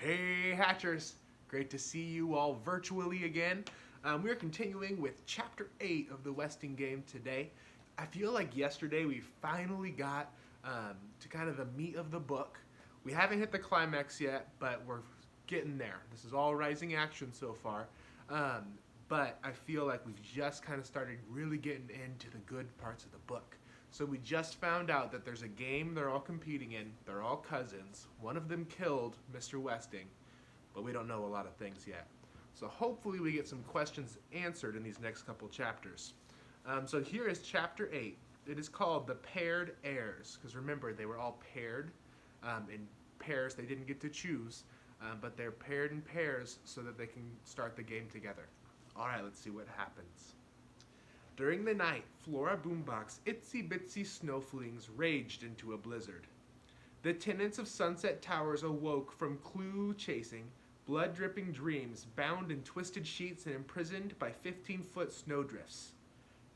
Hey Hatchers! Great to see you all virtually again. We are continuing with Chapter 8 of the Westing game today. I feel like yesterday we finally got to kind of the meat of the book. We haven't hit the climax yet, but we're getting there. This is all rising action so far. But I feel like we've just kind of started really getting into the good parts of the book. So we just found out that there's a game they're all competing in. They're all cousins. One of them killed Mr. Westing, but we don't know a lot of things yet. So hopefully we get some questions answered in these next couple chapters. So here is chapter 8. It is called The Paired Heirs, because remember, they were all paired in pairs. They didn't get to choose, but they're paired in pairs so that they can start the game together. All right, let's see what happens. During the night, Flora Boombox itsy bitsy snowflings raged into a blizzard. The tenants of Sunset Towers awoke from clue chasing, blood dripping dreams, bound in twisted sheets and imprisoned by 15-foot snowdrifts.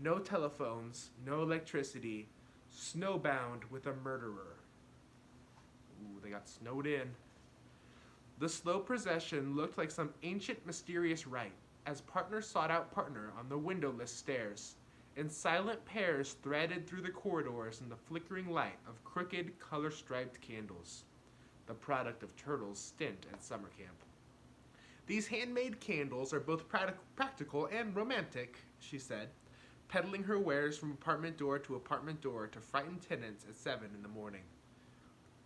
No telephones, no electricity, snowbound with a murderer. Ooh, they got snowed in. The slow procession looked like some ancient mysterious rite, as partner sought out partner on the windowless stairs, and silent pairs threaded through the corridors in the flickering light of crooked, color-striped candles, the product of Turtle's stint at summer camp. These handmade candles are both practical and romantic, she said, peddling her wares from apartment door to frighten tenants at 7 in the morning.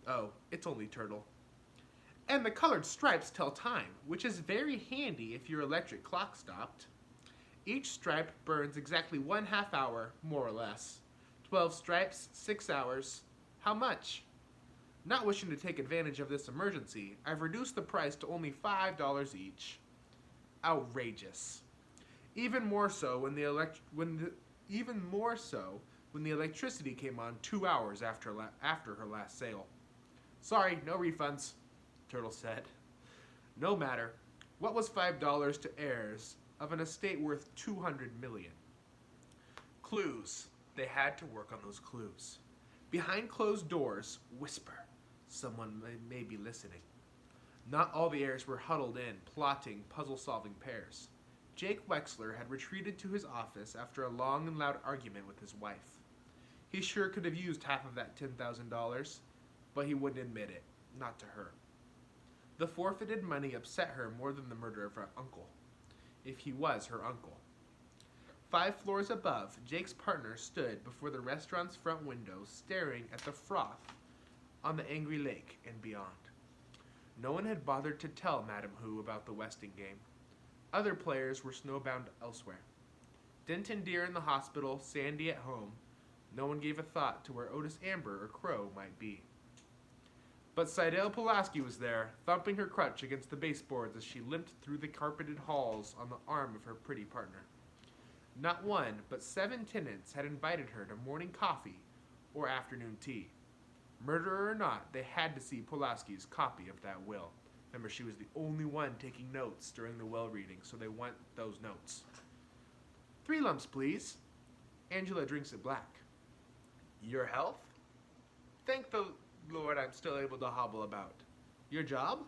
Oh, it's only Turtle. And the colored stripes tell time, which is very handy if your electric clock stopped. Each stripe burns exactly 1/2 hour, more or less. 12 stripes, 6 hours. How much? Not wishing to take advantage of this emergency, I've reduced the price to only $5 each. Outrageous. Even more so when the electricity came on 2 hours after her last sale. Sorry, no refunds, Turtle said. No matter. What was $5 to heirs of an estate worth $200 million? Clues. They had to work on those clues. Behind closed doors, whisper. Someone may be listening. Not all the heirs were huddled in, plotting, puzzle-solving pairs. Jake Wexler had retreated to his office after a long and loud argument with his wife. He sure could have used half of that $10,000, but he wouldn't admit it. Not to her. The forfeited money upset her more than the murder of her uncle, if he was her uncle. 5 floors above, Jake's partner stood before the restaurant's front window, staring at the froth on the angry lake and beyond. No one had bothered to tell Madam Who about the Westing game. Other players were snowbound elsewhere. Denton Deer in the hospital, Sandy at home. No one gave a thought to where Otis Amber or Crow might be. But Seidel Pulaski was there, thumping her crutch against the baseboards as she limped through the carpeted halls on the arm of her pretty partner. Not one, but 7 tenants had invited her to morning coffee or afternoon tea. Murderer or not, they had to see Pulaski's copy of that will. Remember, she was the only one taking notes during the will reading, so they want those notes. 3 lumps, please. Angela drinks it black. Your health? Thank the Lord I'm still able to hobble about. Your job?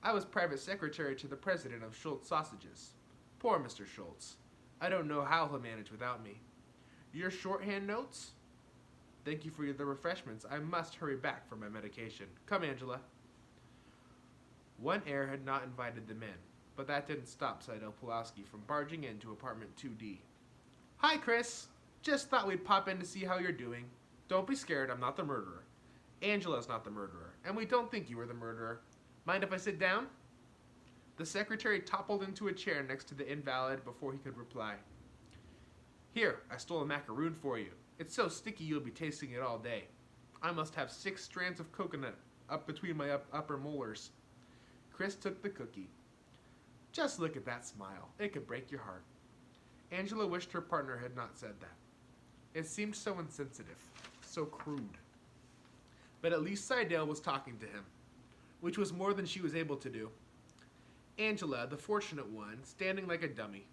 I was private secretary to the president of Schultz Sausages. Poor Mr. Schultz. I don't know how he'll manage without me. Your shorthand notes? Thank you for the refreshments. I must hurry back for my medication. Come, Angela. One heir had not invited them in, but that didn't stop Seidel Pulaski from barging into apartment 2D. Hi, Chris. Just thought we'd pop in to see how you're doing. Don't be scared, I'm not the murderer. Angela's not the murderer, and we don't think you were the murderer. Mind if I sit down? The secretary toppled into a chair next to the invalid before he could reply. Here, I stole a macaroon for you. It's so sticky you'll be tasting it all day. I must have 6 strands of coconut up between my upper molars. Chris took the cookie. Just look at that smile. It could break your heart. Angela wished her partner had not said that. It seemed so insensitive, so crude. But at least Seidel was talking to him, which was more than she was able to do. Angela, the fortunate one, standing like a dummy.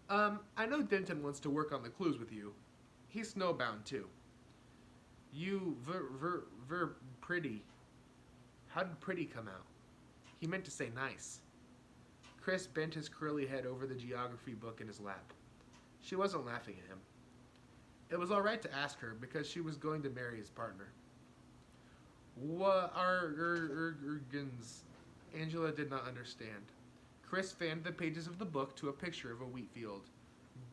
I know Denton wants to work on the clues with you. He's snowbound, too. You ver pretty. How did pretty come out? He meant to say nice. Chris bent his curly head over the geography book in his lap. She wasn't laughing at him. It was all right to ask her because she was going to marry his partner. What are ergens? Angela did not understand. Chris fanned the pages of the book to a picture of a wheat field.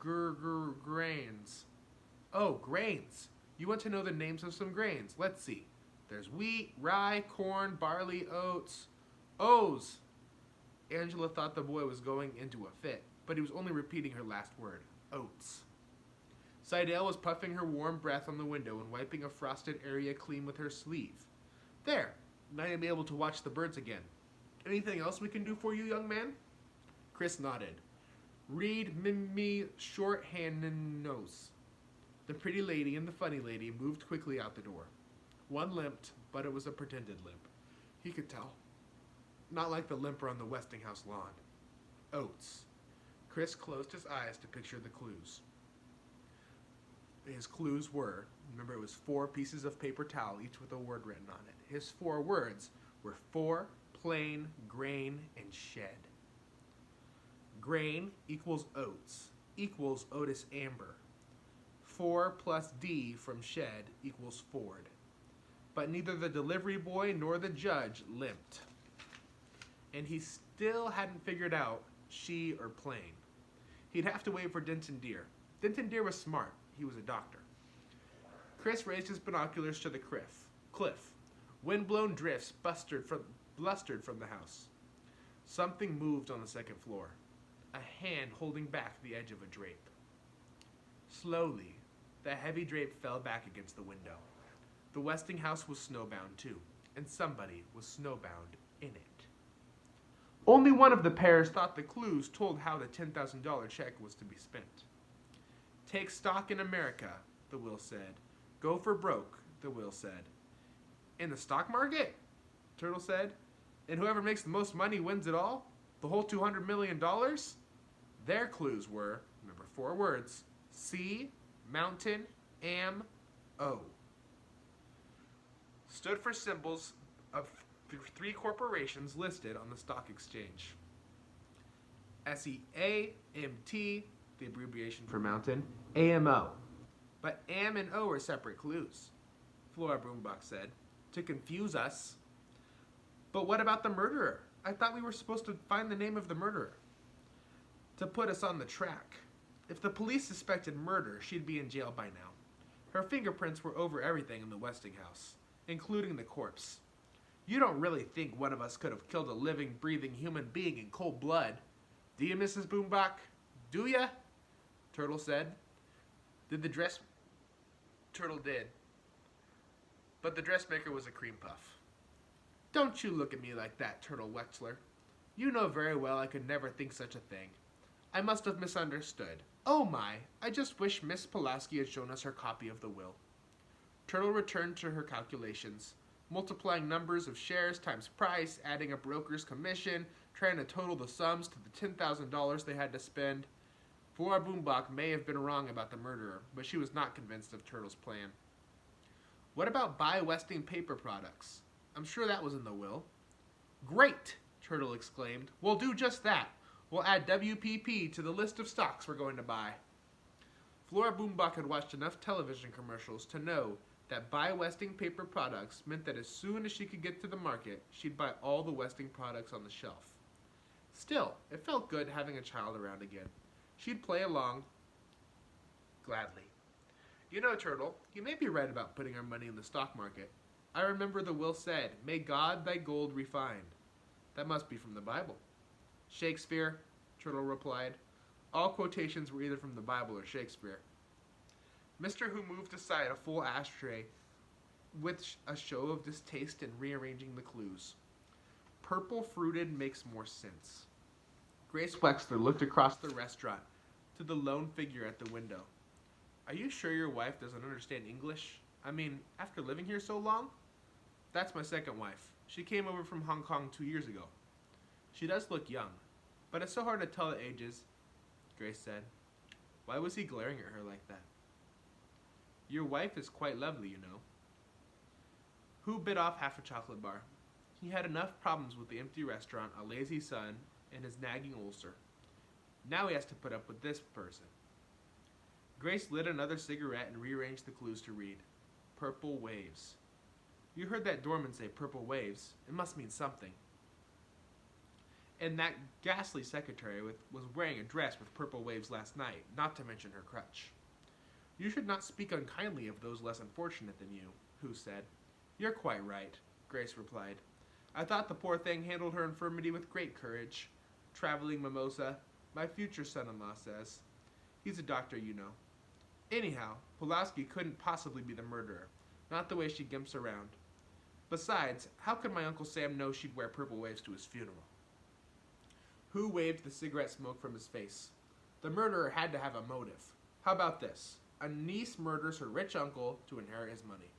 Grains. Oh, grains. You want to know the names of some grains. Let's see. There's wheat, rye, corn, barley, oats. O's. Angela thought the boy was going into a fit, but he was only repeating her last word. Oats. Seidel was puffing her warm breath on the window and wiping a frosted area clean with her sleeve. There. Now you'll be able to watch the birds again. Anything else we can do for you, young man? Chris nodded. Read me shorthand and nose. The pretty lady and the funny lady moved quickly out the door. One limped, but it was a pretended limp. He could tell. Not like the limper on the Westinghouse lawn. Oats. Chris closed his eyes to picture the clues. His clues were, remember it was 4 pieces of paper towel, each with a word written on it. His 4 words were 4, plain, grain, and shed. Grain equals oats, equals Otis Amber. 4 plus D from shed equals Ford. But neither the delivery boy nor the judge limped. And he still hadn't figured out she or plain. He'd have to wait for Denton Deer. Denton Deer was smart. He was a doctor. Chris raised his binoculars to the cliff. Wind-blown drifts blustered from the house. Something moved on the second floor. A hand holding back the edge of a drape. Slowly, the heavy drape fell back against the window. The Westinghouse was snowbound too, and somebody was snowbound in it. Only one of the pairs thought the clues told how the $10,000 check was to be spent. Take stock in America, the will said. Go for broke, the will said. In the stock market? Turtle said. And whoever makes the most money wins it all? The whole $200 million? Their clues were, remember 4 words, C, mountain, am, O. Stood for symbols of 3 corporations listed on the stock exchange. SEAMT, the abbreviation for mountain, AMO. But AM and O are separate clues, Flora Broombach said, to confuse us. But what about the murderer? I thought we were supposed to find the name of the murderer. To put us on the track. If the police suspected murder, she'd be in jail by now. Her fingerprints were over everything in the Westinghouse, including the corpse. You don't really think one of us could have killed a living, breathing human being in cold blood, do you, Mrs. Boombach? Do ya? Turtle said. Turtle did. But the dressmaker was a cream puff. Don't you look at me like that, Turtle Wexler. You know very well I could never think such a thing. I must have misunderstood. Oh my, I just wish Miss Pulaski had shown us her copy of the will. Turtle returned to her calculations, multiplying numbers of shares times price, adding a broker's commission, trying to total the sums to the $10,000 they had to spend. Flora Boombach may have been wrong about the murderer, but she was not convinced of Turtle's plan. What about buy Westing paper products? I'm sure that was in the will. Great, Turtle exclaimed. We'll do just that. We'll add WPP to the list of stocks we're going to buy. Flora Boombach had watched enough television commercials to know that buy Westing paper products meant that as soon as she could get to the market, she'd buy all the Westing products on the shelf. Still, it felt good having a child around again. She'd play along gladly. You know, Turtle, you may be right about putting our money in the stock market. I remember the will said, "May God thy gold refine." That must be from the Bible. Shakespeare, Turtle replied. All quotations were either from the Bible or Shakespeare. Mr. Who moved aside a full ashtray with a show of distaste in rearranging the clues. Purple fruited makes more sense. Grace Wexler looked across the restaurant to the lone figure at the window. Are you sure your wife doesn't understand English? I mean, after living here so long? That's my second wife. She came over from Hong Kong 2 years ago. She does look young, but it's so hard to tell the ages, Grace said. Why was he glaring at her like that? Your wife is quite lovely, you know. Who bit off half a chocolate bar? He had enough problems with the empty restaurant, a lazy son, and his nagging ulcer. Now he has to put up with this person. Grace lit another cigarette and rearranged the clues to read. Purple waves. You heard that doorman say purple waves. It must mean something. And that ghastly secretary was wearing a dress with purple waves last night, not to mention her crutch. You should not speak unkindly of those less unfortunate than you, Hu said. You're quite right, Grace replied. I thought the poor thing handled her infirmity with great courage. Traveling mimosa, my future son-in-law says. He's a doctor, you know. Anyhow, Pulaski couldn't possibly be the murderer, not the way she gimps around. Besides, how could my Uncle Sam know she'd wear purple waves to his funeral? Hu waved the cigarette smoke from his face. The murderer had to have a motive. How about this? A niece murders her rich uncle to inherit his money.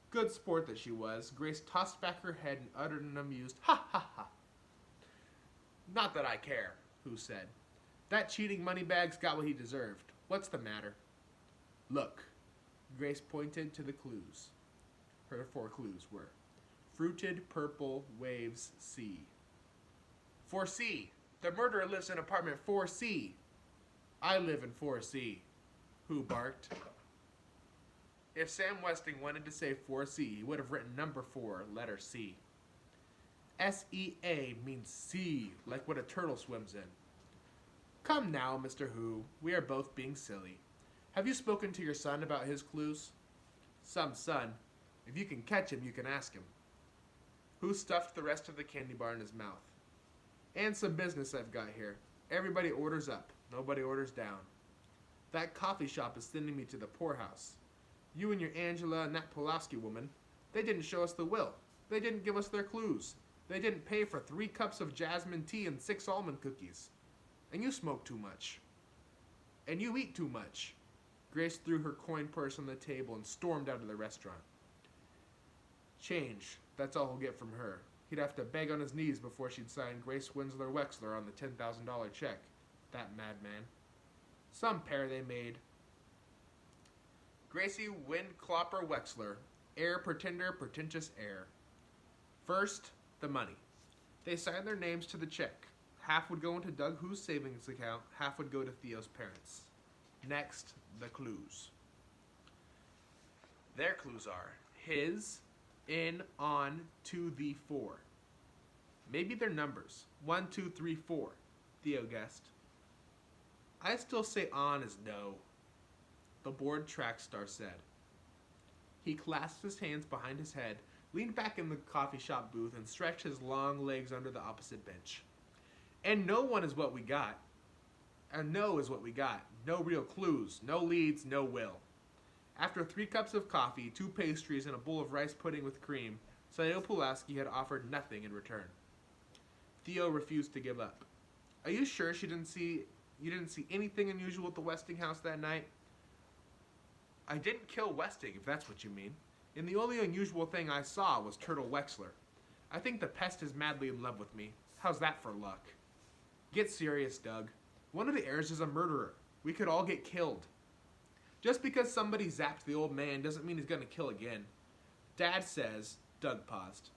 Good sport that she was, Grace tossed back her head and uttered an amused ha ha ha. Not that I care, Hu said. That cheating moneybag's got what he deserved. What's the matter? Look. Grace pointed to the clues. Her 4 clues were fruited, purple, waves, sea. 4C. The murderer lives in apartment 4C. I live in 4C, Hu barked. If Sam Westing wanted to say 4C, he would have written number 4, letter C. S-E-A means sea, like what a turtle swims in. Come now, Mr. Hu, we are both being silly. Have you spoken to your son about his clues? Some son. If you can catch him, you can ask him. Hu stuffed the rest of the candy bar in his mouth. And some business I've got here. Everybody orders up, nobody orders down. That coffee shop is sending me to the poorhouse. You and your Angela and that Pulaski woman, they didn't show us the will. They didn't give us their clues. They didn't pay for 3 cups of jasmine tea and 6 almond cookies. And you smoke too much. And you eat too much. Grace threw her coin purse on the table and stormed out of the restaurant. Change, that's all he'll get from her. He'd have to beg on his knees before she'd sign Grace Winslow Wexler on the $10,000 check. That madman. Some pair they made. Gracie Windclopper Wexler, heir pretender, pretentious heir. First, the money. They signed their names to the check. Half would go into Doug Hu's savings account, half would go to Theo's parents. Next, the clues. Their clues are his, in, on, to the 4. Maybe they're numbers. 1, 2, 3, 4, Theo guessed. I still say on is no, the bored track star said. He clasped his hands behind his head, leaned back in the coffee shop booth, and stretched his long legs under the opposite bench. And no one is what we got. And no is what we got. No real clues, no leads, no will. After 3 cups of coffee, 2 pastries, and a bowl of rice pudding with cream, Sayo Pulaski had offered nothing in return. Theo refused to give up. Are you sure you didn't see anything unusual at the Westing house that night? I didn't kill Westing, if that's what you mean. And the only unusual thing I saw was Turtle Wexler. I think the pest is madly in love with me. How's that for luck? Get serious, Doug. One of the heirs is a murderer. We could all get killed. Just because somebody zapped the old man doesn't mean he's going to kill again. Dad says, Doug paused.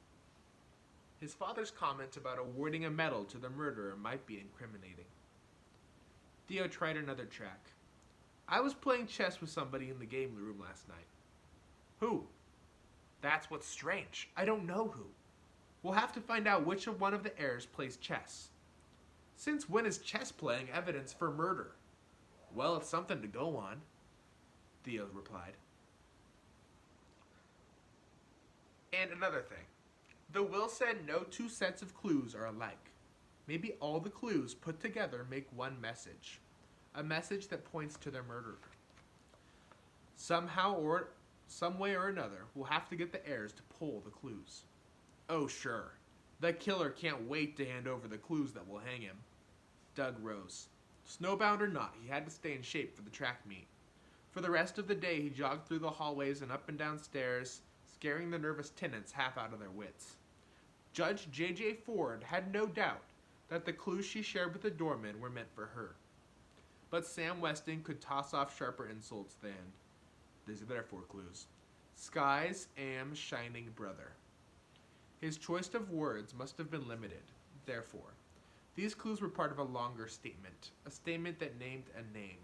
His father's comment about awarding a medal to the murderer might be incriminating. Theo tried another track. I was playing chess with somebody in the game room last night. Who? That's what's strange. I don't know who. We'll have to find out which of one of the heirs plays chess. Since when is chess playing evidence for murder? Well, it's something to go on, Theo replied. And another thing. The will said no 2 sets of clues are alike. Maybe all the clues put together make one message. A message that points to their murderer. Somehow or some way or another, we'll have to get the heirs to pull the clues. Oh, sure. The killer can't wait to hand over the clues that will hang him. Doug rose. Snowbound or not, he had to stay in shape for the track meet. For the rest of the day, he jogged through the hallways and up and down stairs, scaring the nervous tenants half out of their wits. Judge J.J. Ford had no doubt that the clues she shared with the doorman were meant for her. But Sam Westing could toss off sharper insults than, these are their 4 clues, Sky's am shining brother. His choice of words must have been limited, therefore. These clues were part of a longer statement, a statement that named a name.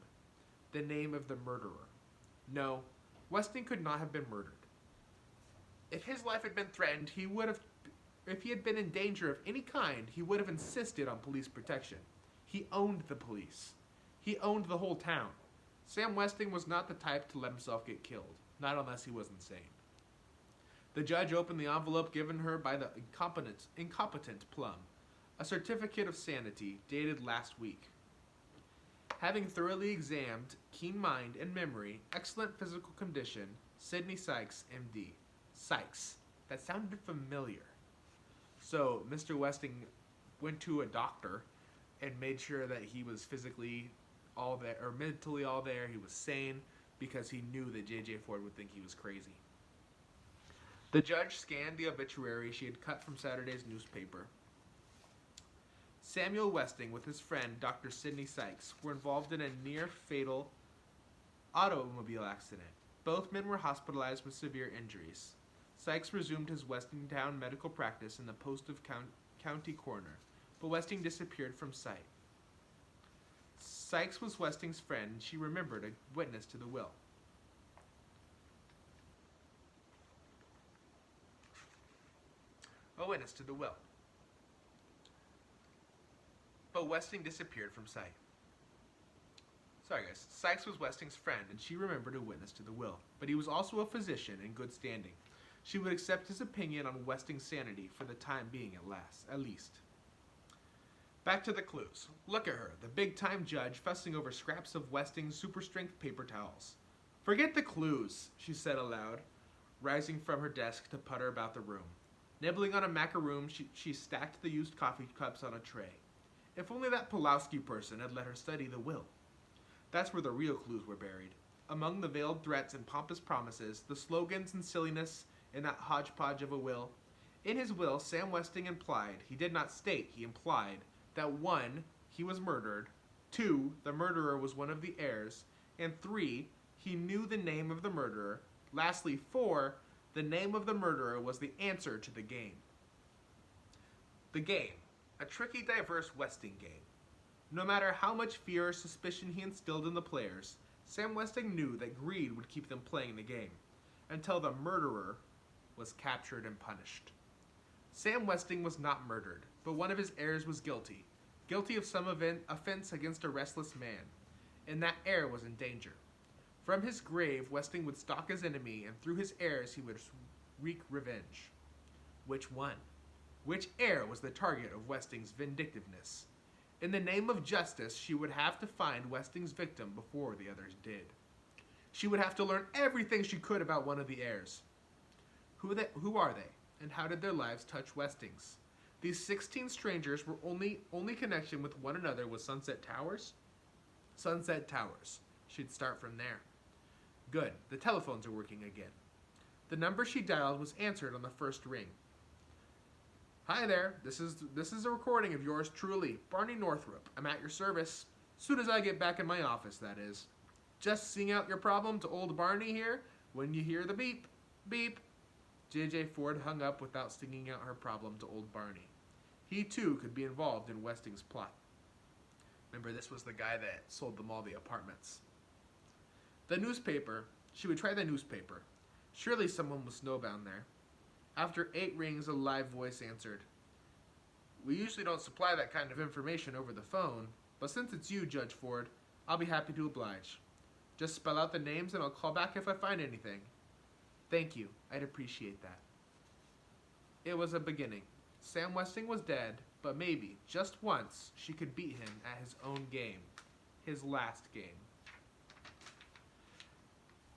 The name of the murderer. No, Westing could not have been murdered. If his life had been threatened, if he had been in danger of any kind, he would have insisted on police protection. He owned the police. He owned the whole town. Sam Westing was not the type to let himself get killed, not unless he was insane. The judge opened the envelope given her by the incompetent Plum, a certificate of sanity dated last week. Having thoroughly examined keen mind and memory, excellent physical condition, Sidney Sykes, M.D. Sykes. That sounded familiar. So, Mr. Westing went to a doctor and made sure that he was physically all there, or mentally all there, he was sane, because he knew that J.J. Ford would think he was crazy. The judge scanned the obituary she had cut from Saturday's newspaper. Samuel Westing, with his friend, Dr. Sidney Sykes, were involved in a near-fatal automobile accident. Both men were hospitalized with severe injuries. Sykes resumed his Westingtown medical practice in the post of county coroner, but Westing disappeared from sight. Sykes was Westing's friend, and she remembered a witness to the will. A witness to the will. But Westing disappeared from sight. Sorry guys, Sykes was Westing's friend, and she remembered a witness to the will, but he was also a physician in good standing. She would accept his opinion on Westing's sanity for the time being at least. Back to the clues. Look at her, the big-time judge fussing over scraps of Westing's super-strength paper towels. Forget the clues, she said aloud, rising from her desk to putter about the room. Nibbling on a macaroon, she stacked the used coffee cups on a tray. If only that Pulowski person had let her study the will. That's where the real clues were buried. Among the veiled threats and pompous promises, the slogans and silliness in that hodgepodge of a will. In his will, Sam Westing implied, he did not state, he implied, that 1, he was murdered, 2, the murderer was one of the heirs, and 3, he knew the name of the murderer, lastly 4, the name of the murderer was the answer to the game. The game. A tricky, diverse Westing game. No matter how much fear or suspicion he instilled in the players, Sam Westing knew that greed would keep them playing the game, until the murderer was captured and punished. Sam Westing was not murdered, but one of his heirs was guilty of some offense against a restless man, and that heir was in danger. From his grave, Westing would stalk his enemy, and through his heirs he would wreak revenge. Which one? Which heir was the target of Westing's vindictiveness? In the name of justice, she would have to find Westing's victim before the others did. She would have to learn everything she could about one of the heirs. Who are they, and how did their lives touch Westing's? These 16 strangers were only connection with one another was Sunset Towers? Sunset Towers. She'd start from there. Good, the telephones are working again. The number she dialed was answered on the first ring. Hi there, this is a recording of yours truly, Barney Northrup. I'm at your service. Soon as I get back in my office, that is. Just seeing out your problem to old Barney here. When you hear the beep, beep. J.J. Ford hung up without singing out her problem to old Barney. He too could be involved in Westing's plot. Remember, this was the guy that sold them all the apartments. The newspaper. She would try the newspaper. Surely someone was snowbound there. After 8 rings, a live voice answered. We usually don't supply that kind of information over the phone, but since it's you, Judge Ford, I'll be happy to oblige. Just spell out the names and I'll call back if I find anything. Thank you. I'd appreciate that. It was a beginning. Sam Westing was dead, but maybe, just once, she could beat him at his own game. His last game.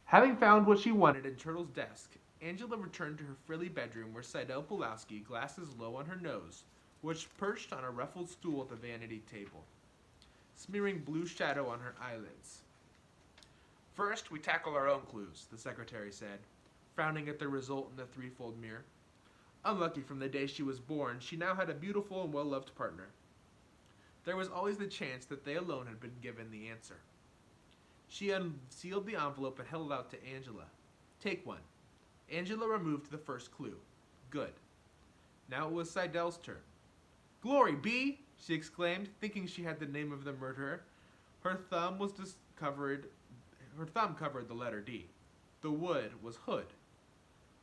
Having found what she wanted in Turtle's desk, Angela returned to her frilly bedroom where Seidel Pulowski, glasses low on her nose, was perched on a ruffled stool at the vanity table, smearing blue shadow on her eyelids. First, we tackle our own clues, the secretary said, frowning at the result in the threefold mirror. Unlucky from the day she was born, she now had a beautiful and well-loved partner. There was always the chance that they alone had been given the answer. She unsealed the envelope and held it out to Angela. Take one. Angela removed the first clue. Good. Now it was Seidel's turn. "Glory be!" she exclaimed, thinking she had the name of the murderer. Her thumb covered the letter D. The wood was hood.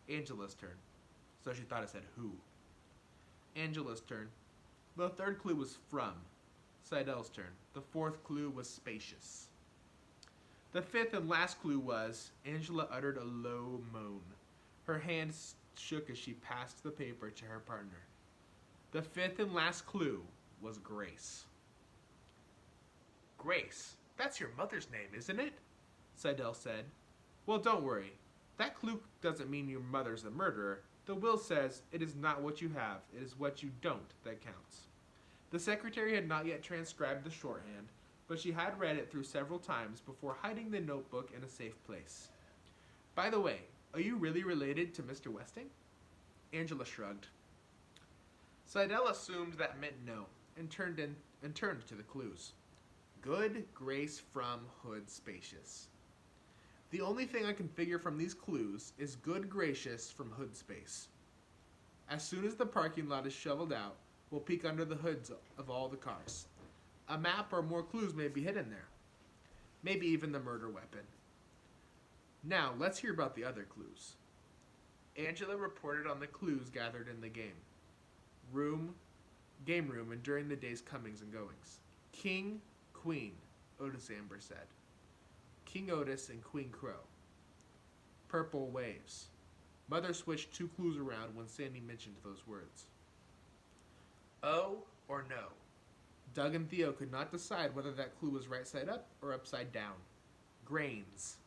Angela's turn. So she thought it said who. Angela's turn. The third clue was from. Seidel's turn. The fourth clue was spacious. The fifth and last clue was, Angela uttered a low moan. Her hands shook as she passed the paper to her partner. The fifth and last clue was Grace. "Grace, that's your mother's name, isn't it?" Seidel said. "Well, don't worry. That clue doesn't mean your mother's the murderer. The will says it is not what you have, it is what you don't that counts." The secretary had not yet transcribed the shorthand, but she had read it through several times before hiding the notebook in a safe place. "By the way, are you really related to Mr. Westing?" Angela shrugged. Seidel assumed that meant no, and turned to the clues. Good, Grace, from, hood, spacious. The only thing I can figure from these clues is good, gracious, from hood space. As soon as the parking lot is shoveled out, we'll peek under the hoods of all the cars. A map or more clues may be hidden there. Maybe even the murder weapon. Now, let's hear about the other clues. Angela reported on the clues gathered in the game room, and during the day's comings and goings. King, Queen, Otis Amber said. King Otis and Queen Crow. Purple waves. Mother switched 2 clues around when Sandy mentioned those words. O or no? Doug and Theo could not decide whether that clue was right side up or upside down. Grains.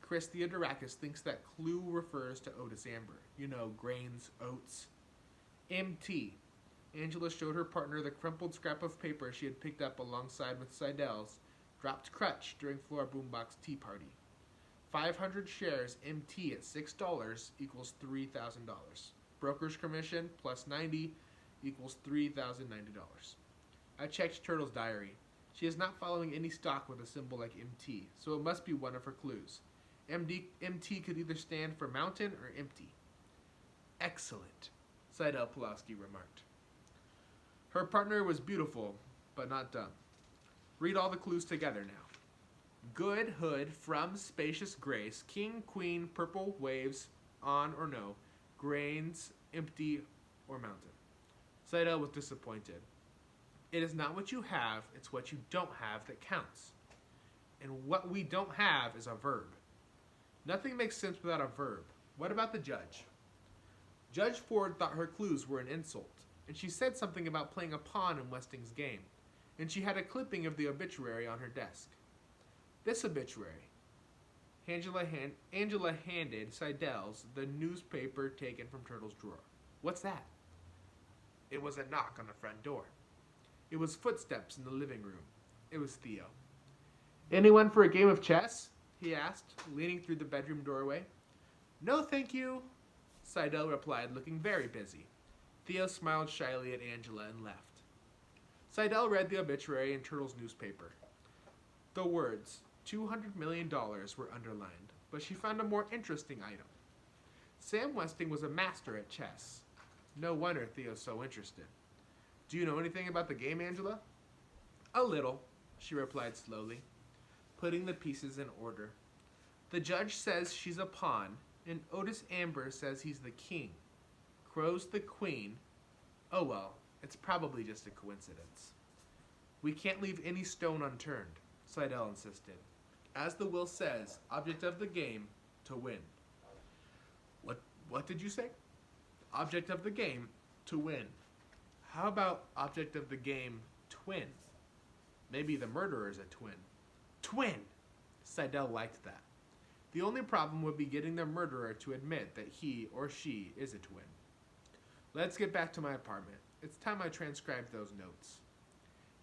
Chris Theodorakis thinks that clue refers to Otis Amber. You know, grains, oats. MT. Angela showed her partner the crumpled scrap of paper she had picked up alongside with Seidel's dropped crutch during Flora Boombox tea party. 500 shares MT at $6 equals $3,000. Broker's commission plus 90 equals $3,090. I checked Turtle's diary. She is not following any stock with a symbol like MT, so it must be one of her clues. MT could either stand for mountain or empty. Excellent, Seidel Pulaski remarked. Her partner was beautiful, but not dumb. Read all the clues together now. Good, hood, from, spacious, grace, king, queen, purple, waves, on or no, grains, empty, or mountain. Seidel was disappointed. It is not what you have, it's what you don't have that counts. And what we don't have is a verb. Nothing makes sense without a verb. What about the judge? Judge Ford thought her clues were an insult, and she said something about playing a pawn in Westing's game, and she had a clipping of the obituary on her desk. This obituary. Angela handed Seidel's the newspaper taken from Turtle's drawer. What's that? It was a knock on the front door. It was footsteps in the living room. It was Theo. Anyone for a game of chess? He asked, leaning through the bedroom doorway. No, thank you, Seidel replied, looking very busy. Theo smiled shyly at Angela and left. Seidel read the obituary in Turtle's newspaper. The words, $200 million, were underlined, but she found a more interesting item. Sam Westing was a master at chess. No wonder Theo's so interested. Do you know anything about the game, Angela? A little, she replied slowly, putting the pieces in order. The judge says she's a pawn, and Otis Amber says he's the king. Crow's the queen. Oh well, it's probably just a coincidence. We can't leave any stone unturned, Seidel insisted. As the will says, object of the game, to win. What did you say? Object of the game, to win. How about object of the game, twin? Maybe the murderer is a twin. Twin! Seidel liked that. The only problem would be getting the murderer to admit that he or she is a twin. Let's get back to my apartment. It's time I transcribed those notes.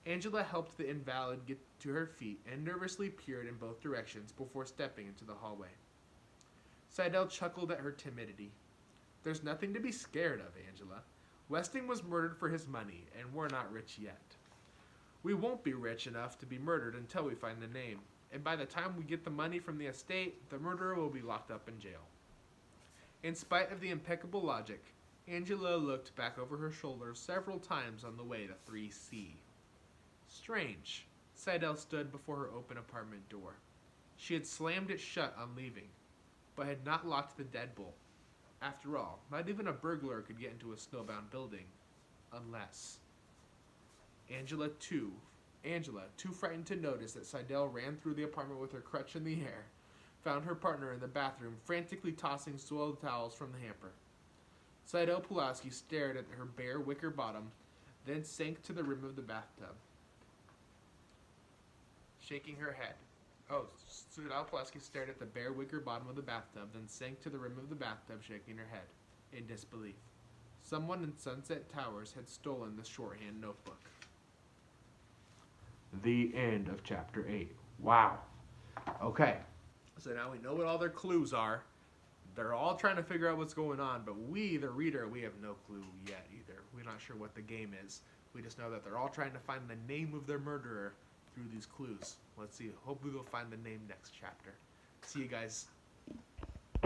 Angela helped the invalid get to her feet and nervously peered in both directions before stepping into the hallway. Seidel chuckled at her timidity. There's nothing to be scared of, Angela. Westing was murdered for his money, and we're not rich yet. We won't be rich enough to be murdered until we find the name, and by the time we get the money from the estate, the murderer will be locked up in jail. In spite of the impeccable logic, Angela looked back over her shoulder several times on the way to 3C. Strange. Seidel stood before her open apartment door. She had slammed it shut on leaving, but had not locked the deadbolt. After all, not even a burglar could get into a snowbound building. Unless... Angela, too frightened to notice that Seidel ran through the apartment with her crutch in the air, found her partner in the bathroom frantically tossing soiled towels from the hamper. Seidel Pulaski stared at her bare wicker bottom, then sank to the rim of the bathtub, shaking her head. Seidel Pulaski stared at the bare wicker bottom of the bathtub, then sank to the rim of the bathtub, shaking her head, in disbelief. Someone in Sunset Towers had stolen the shorthand notebook. The end of Chapter 8. Wow. Okay. So now we know what all their clues are. They're all trying to figure out what's going on, but we, the reader, we have no clue yet either. We're not sure what the game is. We just know that they're all trying to find the name of their murderer through these clues. Let's see. Hopefully we'll find the name next chapter. See you guys.